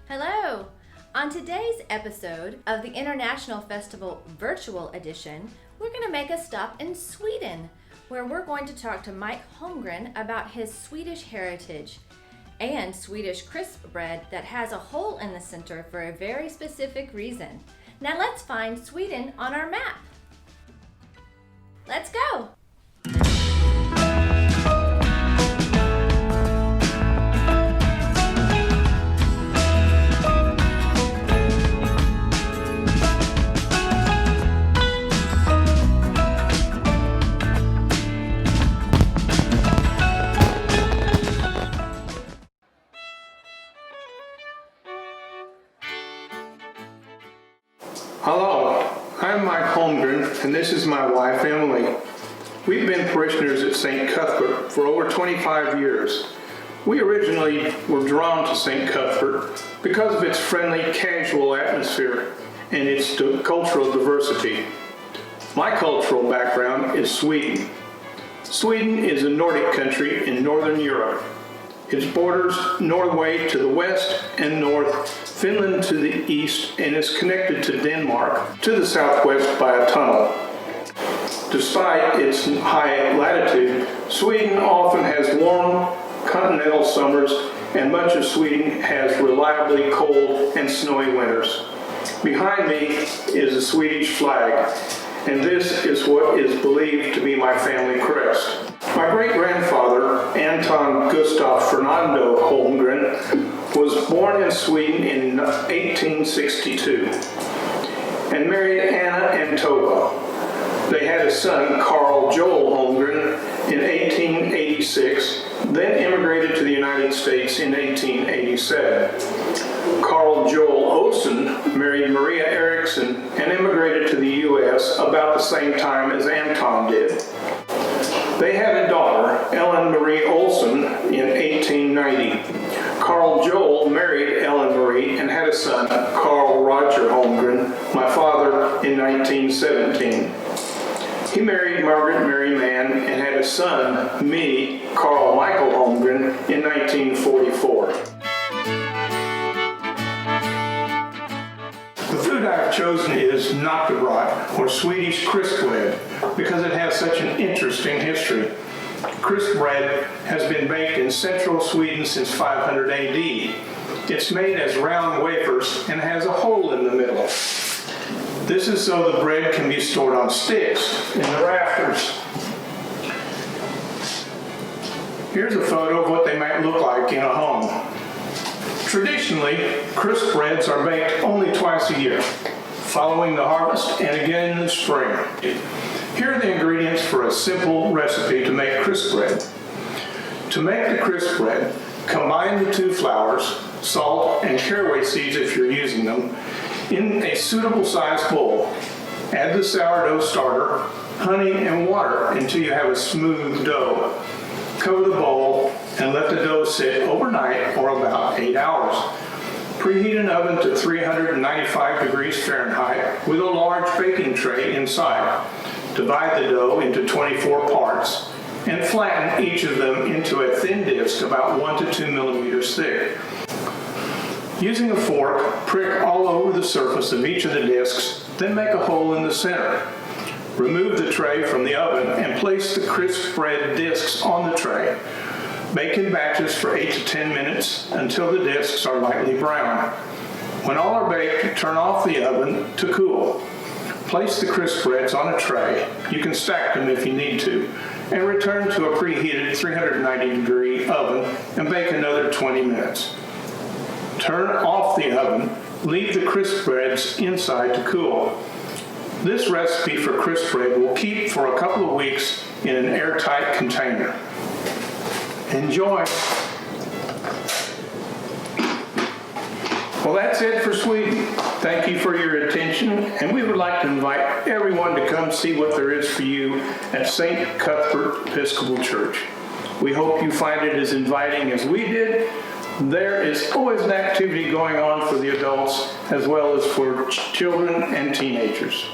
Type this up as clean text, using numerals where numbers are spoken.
Hello! On today's episode of the International Festival Virtual Edition, we're going to make a stop in Sweden, where we're going to talk to Mike Holmgren about his Swedish heritage and Swedish crisp bread that has a hole in the center for a very specific reason. Now let's find Sweden on our map. Let's go! Hello, I'm Mike Holmgren, and this is my wife, Emily. We've been parishioners at St. Cuthbert for over 25 years. We originally were drawn to St. Cuthbert because of its friendly, casual atmosphere and its cultural diversity. My cultural background is Sweden. Sweden is a Nordic country in Northern Europe. It borders Norway to the west and north, Finland to the east, and is connected to Denmark to the southwest by a tunnel. Despite its high latitude, Sweden often has warm continental summers, and much of Sweden has reliably cold and snowy winters. Behind me is a Swedish flag, and this is what is believed to be my family crest. My great-grandfather, Anton Gustav Fernando Holmgren, was born in Sweden in 1862 and married Anna and Tova. They had a son, Carl Joel Holmgren, in 1886, then immigrated to the United States in 1887. Carl Joel Olsen married Maria Eriksson and immigrated to the U.S. about the same time as Anton did. They had a daughter, Ellen Marie Olsen, in 1890. Carl Joel married Ellen Marie and had a son, Carl Roger Holmgren, my father, in 1917. He married Margaret Mary Mann and had a son, me, Carl Michael Holmgren, in 1944. The food I've chosen is knockebrot, or Swedish crisp bread, because it has such an interesting history. Crisp bread has been baked in central Sweden since 500 AD. It's made as round wafers and has a hole in the middle. This is so the bread can be stored on sticks in the rafters. Here's a photo of what they might look like in a home. Traditionally, crisp breads are baked only twice a year, following the harvest and again in the spring. Here are the ingredients for a simple recipe to make crisp bread. To make the crisp bread, combine the two flours, salt, and caraway seeds if you're using them, in a suitable sized bowl. Add the sourdough starter, honey, and water until you have a smooth dough. Cover the bowl and let the dough sit overnight or about 8 hours. Preheat an oven to 395 degrees Fahrenheit with a large baking tray inside. Divide the dough into 24 parts and flatten each of them into a thin disc about 1 to 2 millimeters thick. Using a fork, prick all over the surface of each of the discs, then make a hole in the center. Remove the tray from the oven and place the crisp bread discs on the tray. Bake in batches for 8 to 10 minutes until the discs are lightly brown. When all are baked, turn off the oven to cool. Place the crisp breads on a tray. You can stack them if you need to, and return to a preheated 390-degree oven and bake another 20 minutes. Turn off the oven, leave the crisp breads inside to cool. This recipe for crisp bread will keep for a couple of weeks in an airtight container. Enjoy! Well, that's it for Sweden. Thank you for your attention, and we would like to invite everyone to come see what there is for you at St. Cuthbert Episcopal Church. We hope you find it as inviting as we did. There is always an activity going on for the adults as well as for children and teenagers.